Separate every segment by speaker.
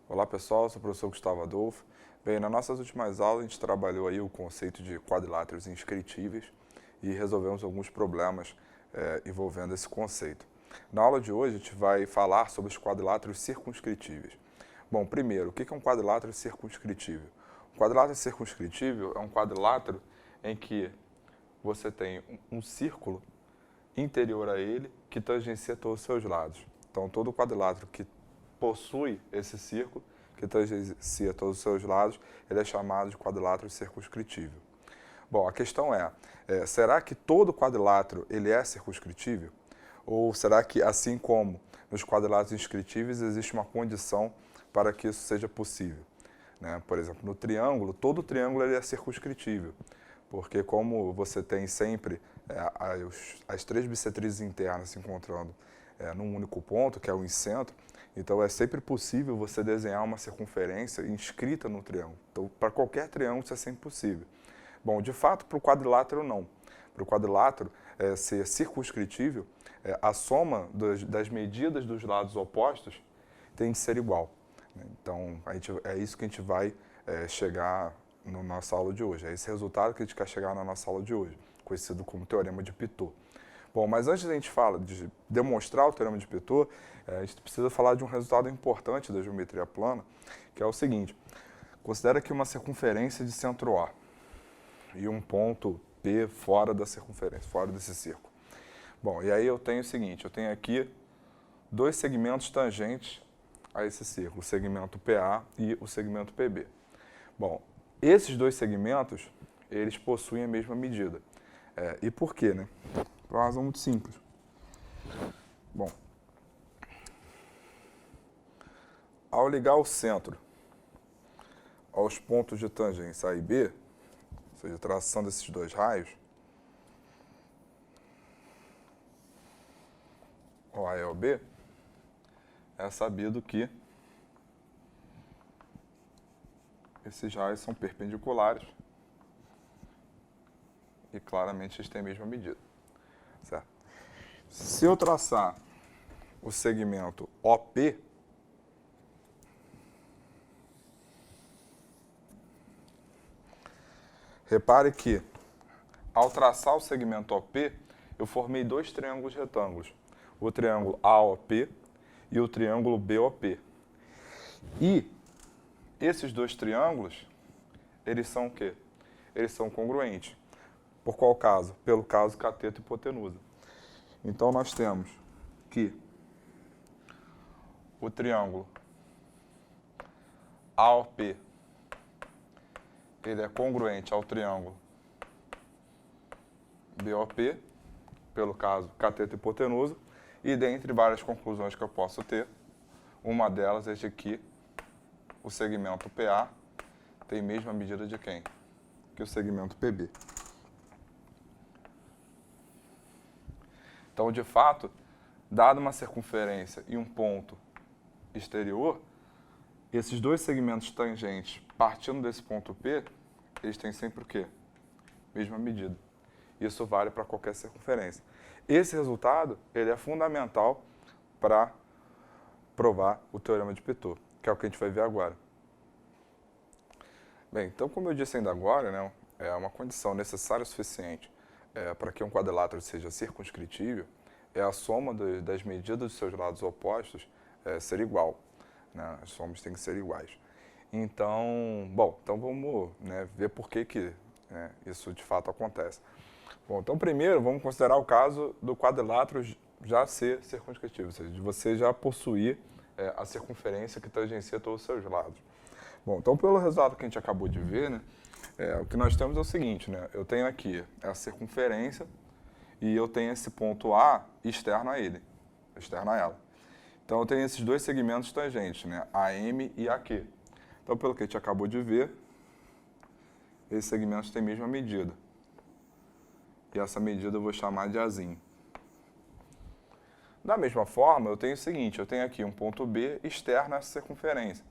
Speaker 1: Olá pessoal, sou o professor Gustavo Adolfo. Bem, nas nossas últimas aulas a gente trabalhou aí o conceito de quadriláteros inscritíveis e resolvemos alguns problemas envolvendo esse conceito. Na aula de hoje a gente vai falar sobre os quadriláteros circunscritíveis. Bom, primeiro, o que é um quadrilátero circunscritível? Um quadrilátero circunscritível é um quadrilátero em que você tem um círculo interior a ele que tangencia todos os seus lados. Então, todo quadrilátero que possui esse círculo, que tangencia todos os seus lados, ele é chamado de quadrilátero circunscritível. Bom, a questão será que todo quadrilátero ele é circunscritível? Ou será que, assim como nos quadriláteros inscritíveis, existe uma condição para que isso seja possível? Né? Por exemplo, no triângulo, todo triângulo ele é circunscritível, porque como você tem sempre as três bissetrizes internas se encontrando num único ponto, que é o incentro, então é sempre possível você desenhar uma circunferência inscrita no triângulo. Então, para qualquer triângulo isso é sempre possível. Bom, de fato, para o quadrilátero não. Para o quadrilátero ser circunscritível, a soma das medidas dos lados opostos tem de ser igual. Então, é isso que a gente vai chegar na nossa aula de hoje. É esse resultado que a gente quer chegar na nossa aula de hoje, conhecido como Teorema de Pitot. Bom, mas antes da gente falar de demonstrar o Teorema de Pitot, a gente precisa falar de um resultado importante da geometria plana, que é o seguinte. Considera aqui uma circunferência de centro A e um ponto P fora da circunferência, fora desse círculo. Bom, e aí eu tenho o seguinte, eu tenho aqui dois segmentos tangentes a esse círculo, o segmento PA e o segmento PB. Bom, esses dois segmentos, eles possuem a mesma medida. E por quê, né? Por uma razão muito simples. Bom, ao ligar o centro aos pontos de tangência A e B, ou seja, a tração desses dois raios, o A e o B, é sabido que esses raios são perpendiculares e claramente eles têm a mesma medida. Certo? Se eu traçar o segmento OP, repare que ao traçar o segmento OP, eu formei dois triângulos retângulos, o triângulo AOP e o triângulo BOP. E esses dois triângulos, eles são o quê? Eles são congruentes. Por qual caso? Pelo caso cateto e hipotenusa. Então, nós temos que o triângulo AOP ele é congruente ao triângulo BOP, pelo caso cateto e hipotenusa, e dentre várias conclusões que eu posso ter, uma delas é de que o segmento PA tem a mesma medida de quem? Que o segmento PB. Então, de fato, dada uma circunferência e um ponto exterior, esses dois segmentos tangentes, partindo desse ponto P, eles têm sempre o quê? Mesma medida. Isso vale para qualquer circunferência. Esse resultado ele é fundamental para provar o Teorema de Pitot, que é o que a gente vai ver agora. Bem, então, como eu disse ainda agora, né, é uma condição necessária o suficiente para que um quadrilátero seja circunscritível, é a soma das medidas dos seus lados opostos ser igual. Né? As somas têm que ser iguais. Então, então vamos ver por que isso de fato acontece. Bom, então primeiro vamos considerar o caso do quadrilátero já ser circunscritivo, ou seja, de você já possuir a circunferência que tangencia todos os seus lados. Bom, então pelo resultado que a gente acabou de ver, né, o que nós temos é o seguinte, né, eu tenho aqui a circunferência e eu tenho esse ponto A externo a ele, externo a ela. Então eu tenho esses dois segmentos tangentes, né, AM e AQ. Então pelo que a gente acabou de ver, esses segmentos têm a mesma medida. E essa medida eu vou chamar de Azinho. Da mesma forma, eu tenho o seguinte, eu tenho aqui um ponto B externo a essa circunferência.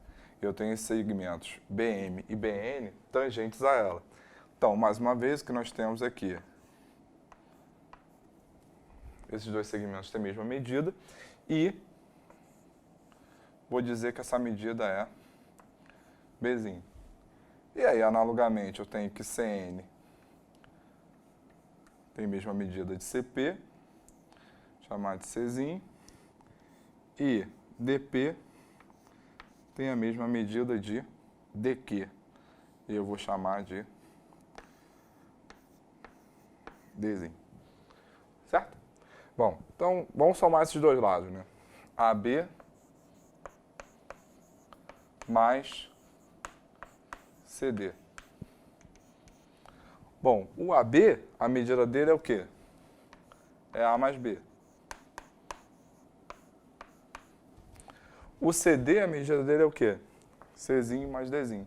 Speaker 1: Eu tenho esses segmentos BM e BN tangentes a ela. Então, mais uma vez, o que nós temos aqui, esses dois segmentos têm a mesma medida e vou dizer que essa medida é Bzinho. E aí, analogamente, eu tenho que Cn tem a mesma medida de Cp, chamar de Czinho, e dp tem a mesma medida de dq, e eu vou chamar de dzinho. Certo? Bom, então vamos somar esses dois lados, né? AB mais CD. Bom, o AB, a medida dele é o quê? É A mais B. O CD, a medida dele é o quê? Czinho mais Dzinho.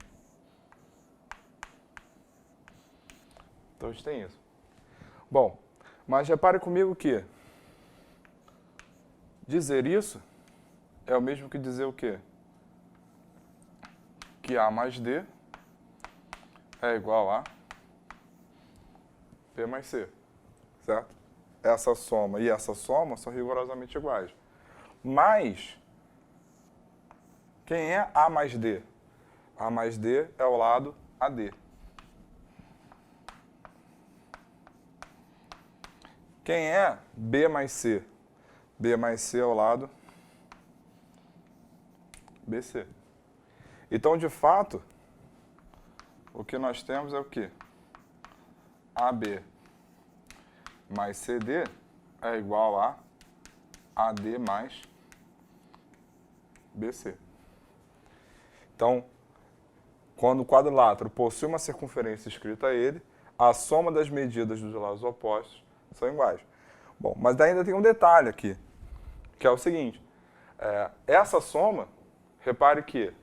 Speaker 1: Então a gente tem isso. Bom, mas repare comigo que dizer isso é o mesmo que dizer o quê? Que A mais D é igual a B mais C, certo? Essa soma e essa soma são rigorosamente iguais. Mas, quem é A mais D? A mais D é o lado AD. Quem é B mais C? B mais C é o lado BC. Então, de fato, o que nós temos é o quê? AB mais CD é igual a AD mais BC. Então, quando o quadrilátero possui uma circunferência escrita a ele, a soma das medidas dos lados opostos são iguais. Bom, mas ainda tem um detalhe aqui, que é o seguinte. Essa soma, repare que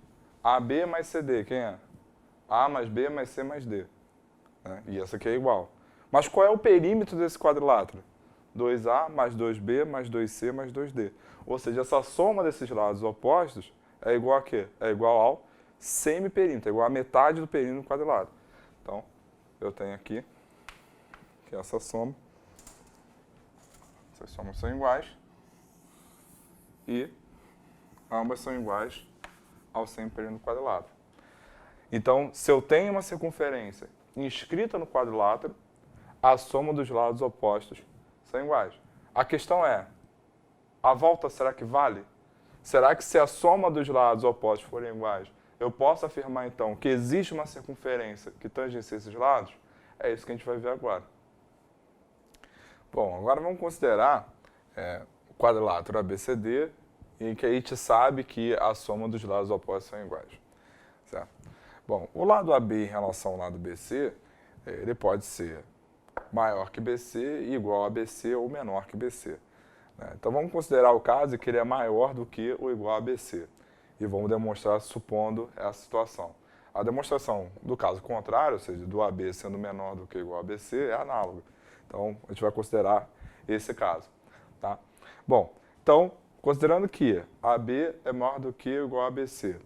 Speaker 1: AB mais CD, quem é? A mais B mais C mais D. Né? E essa aqui é igual. Mas qual é o perímetro desse quadrilátero? 2A mais 2B mais 2C mais 2D. Ou seja, essa soma desses lados opostos é igual a quê? É igual ao semiperímetro, é igual a metade do perímetro do quadrilátero. Então, eu tenho aqui que essa soma, essas somas são iguais e ambas são iguais ao semiperímetro do quadrilátero. Então, se eu tenho uma circunferência inscrita no quadrilátero, a soma dos lados opostos são iguais. A questão é, a volta será que vale? Será que se a soma dos lados opostos forem iguais, eu posso afirmar então que existe uma circunferência que tangencia esses lados? É isso que a gente vai ver agora. Bom, agora vamos considerar o quadrilátero ABCD, em que a gente sabe que a soma dos lados opostos são iguais. Certo? Bom, o lado AB em relação ao lado BC, ele pode ser maior que BC e igual a BC ou menor que BC. Né? Então vamos considerar o caso que ele é maior do que ou igual a BC. E vamos demonstrar supondo essa situação. A demonstração do caso contrário, ou seja, do AB sendo menor do que ou igual a BC, é análoga. Então a gente vai considerar esse caso. Tá? Bom, então, considerando que AB é maior do que ou igual a BC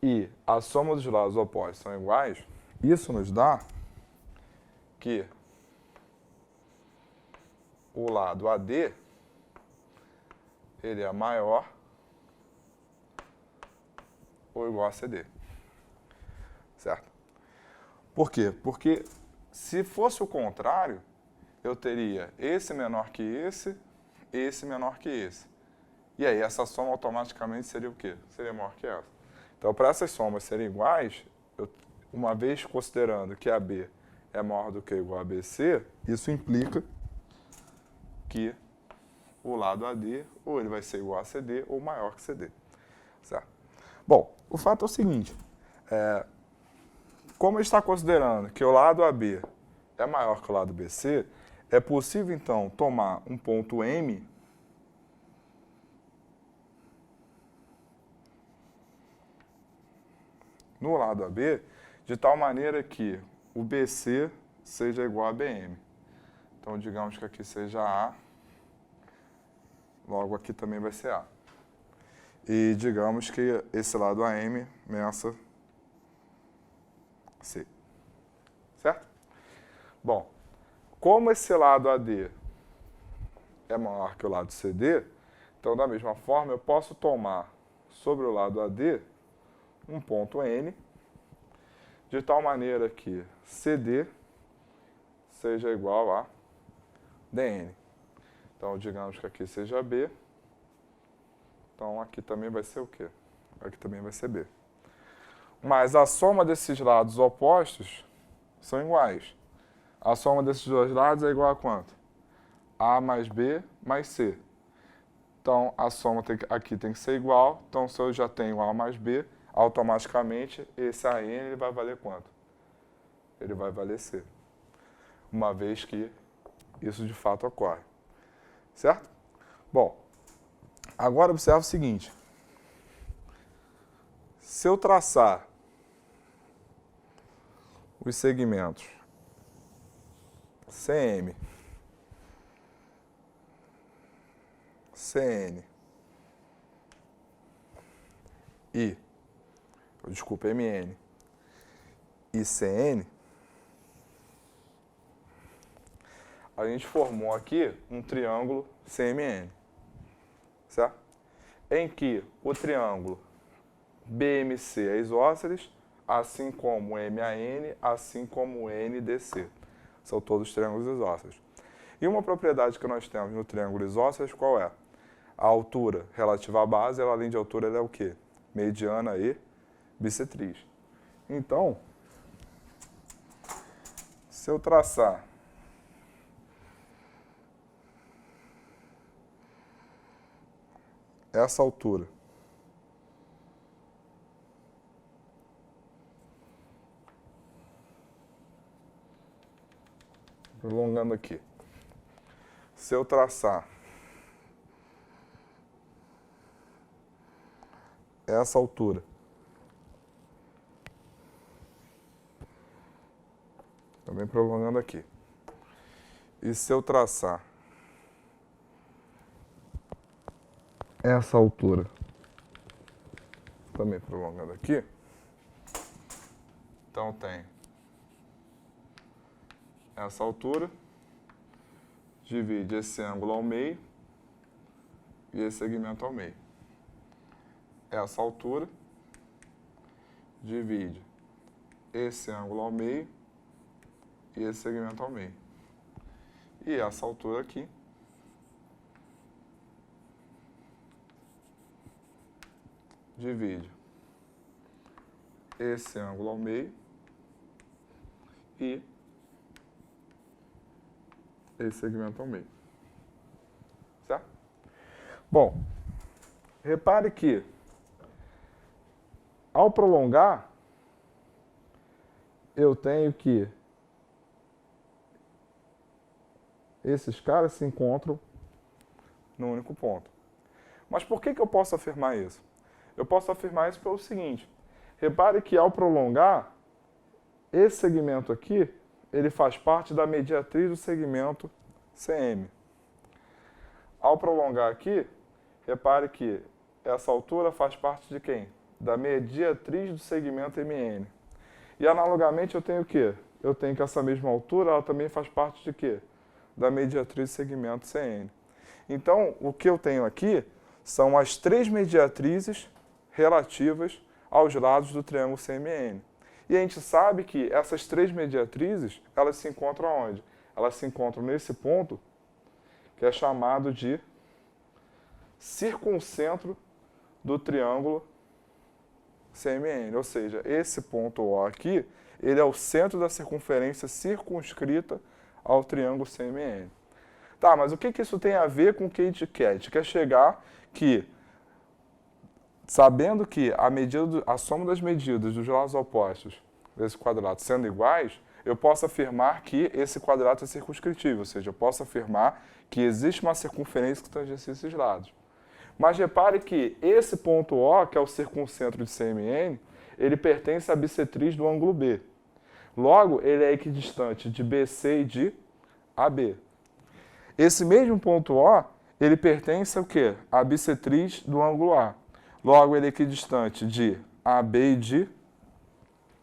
Speaker 1: e a soma dos lados opostos são iguais, isso nos dá que o lado AD ele é maior ou igual a CD. Certo? Por quê? Porque se fosse o contrário, eu teria esse menor que esse menor que esse. E aí essa soma automaticamente seria o quê? Seria maior que essa. Então, para essas somas serem iguais, uma vez considerando que AB é maior do que ou igual a BC, isso implica que o lado AD ou ele vai ser igual a CD ou maior que CD. Certo? Bom, o fato é o seguinte, como está considerando que o lado AB é maior que o lado BC, é possível então tomar um ponto M no lado AB de tal maneira que o BC seja igual a BM. Então, digamos que aqui seja A, logo aqui também vai ser A. E digamos que esse lado AM meça C. Certo? Bom, como esse lado AD é maior que o lado CD, então, da mesma forma, eu posso tomar sobre o lado AD um ponto N de tal maneira que CD seja igual a DN. Então, digamos que aqui seja B. Então, aqui também vai ser o quê? Aqui também vai ser B. Mas a soma desses lados opostos são iguais. A soma desses dois lados é igual a quanto? A mais B mais C. Então, a soma aqui tem que ser igual. Então, se eu já tenho A mais B, automaticamente esse AN ele vai valer quanto? Ele vai valer C. Uma vez que isso de fato ocorre. Certo? Bom, agora observa o seguinte. Se eu traçar os segmentos CM, CN e, desculpa, MN e CN, a gente formou aqui um triângulo CMN, certo? Em que o triângulo BMC é isósceles, assim como MAN, assim como NDC. São todos triângulos isósceles. E uma propriedade que nós temos no triângulo isósceles, qual é? A altura relativa à base, ela, além de altura, ela é o quê? Mediana e bissetriz. Então, se eu traçar essa altura prolongando aqui, se eu traçar essa altura também prolongando aqui, e se eu traçar essa altura também prolongando aqui, então tem essa altura, divide esse ângulo ao meio e esse segmento ao meio. Essa altura divide esse ângulo ao meio e esse segmento ao meio. E essa altura aqui divide esse ângulo ao meio e esse segmento ao meio. Certo? Bom, repare que ao prolongar, eu tenho que esses caras se encontram no único ponto. Mas por que eu posso afirmar isso? Eu posso afirmar isso pelo seguinte. Repare que ao prolongar, esse segmento aqui, ele faz parte da mediatriz do segmento CM. Ao prolongar aqui, repare que essa altura faz parte de quem? Da mediatriz do segmento MN. E analogamente eu tenho o quê? Eu tenho que essa mesma altura, ela também faz parte de quê? Da mediatriz do segmento CN. Então, o que eu tenho aqui são as três mediatrizes relativas aos lados do triângulo CMN. E a gente sabe que essas três mediatrizes, elas se encontram onde? Elas se encontram nesse ponto, que é chamado de circuncentro do triângulo CMN. Ou seja, esse ponto O aqui, ele é o centro da circunferência circunscrita ao triângulo CMN. Tá, mas o que isso tem a ver com o que a gente quer? A gente quer chegar que, sabendo que a soma das medidas dos lados opostos desse quadrado sendo iguais, eu posso afirmar que esse quadrado é circunscritível, ou seja, eu posso afirmar que existe uma circunferência que tangencia esses lados. Mas repare que esse ponto O, que é o circuncentro de CMN, ele pertence à bissetriz do ângulo B. Logo, ele é equidistante de BC e de AB. Esse mesmo ponto O, ele pertence ao quê? À bissetriz do ângulo A. Logo, ele é equidistante de AB e de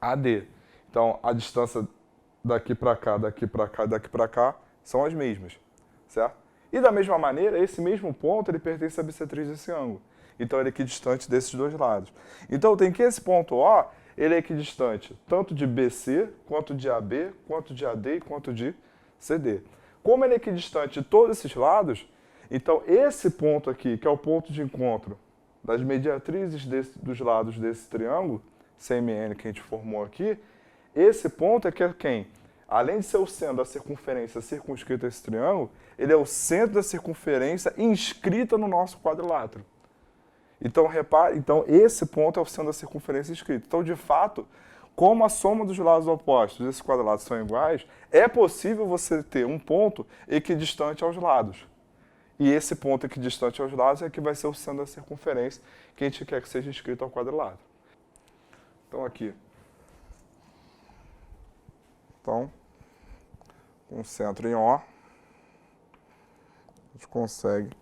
Speaker 1: AD. Então, a distância daqui para cá, daqui para cá e daqui para cá são as mesmas, certo? E da mesma maneira, esse mesmo ponto, ele pertence à bissetriz desse ângulo. Então, ele é equidistante desses dois lados. Então, tem que esse ponto O, ele é equidistante tanto de BC, quanto de AB, quanto de AD e quanto de CD. Como ele é equidistante de todos esses lados, então esse ponto aqui, que é o ponto de encontro das mediatrizes dos lados desse triângulo, CMN que a gente formou aqui, esse ponto é que é quem? Além de ser o centro da circunferência circunscrita a esse triângulo, ele é o centro da circunferência inscrita no nosso quadrilátero. Então, repare, então esse ponto é o centro da circunferência inscrita. Então, de fato, como a soma dos lados opostos desses quadriláteros são iguais, é possível você ter um ponto equidistante aos lados. E esse ponto equidistante aos lados é que vai ser o centro da circunferência que a gente quer que seja inscrito ao quadrilátero. Então, aqui. Então, com o centro em O, a gente consegue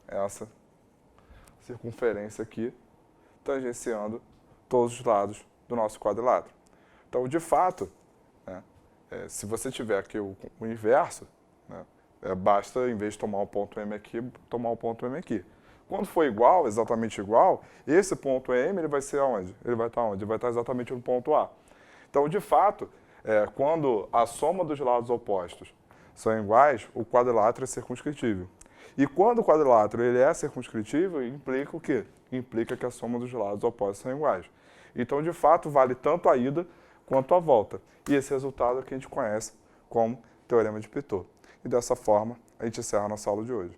Speaker 1: essa circunferência aqui, tangenciando todos os lados do nosso quadrilátero. Então, de fato, né, se você tiver aqui o inverso, né, basta, em vez de tomar o ponto M aqui, tomar o ponto M aqui. Quando for igual, exatamente igual, esse ponto M ele vai ser aonde? Ele vai estar onde? Ele vai estar exatamente no ponto A. Então, de fato, quando a soma dos lados opostos são iguais, o quadrilátero é circunscritível. E quando o quadrilátero ele é circunscritível, implica o quê? Implica que a soma dos lados opostos são iguais. Então, de fato, vale tanto a ida quanto a volta. E esse resultado é que a gente conhece como Teorema de Pitot. E dessa forma, a gente encerra a nossa aula de hoje.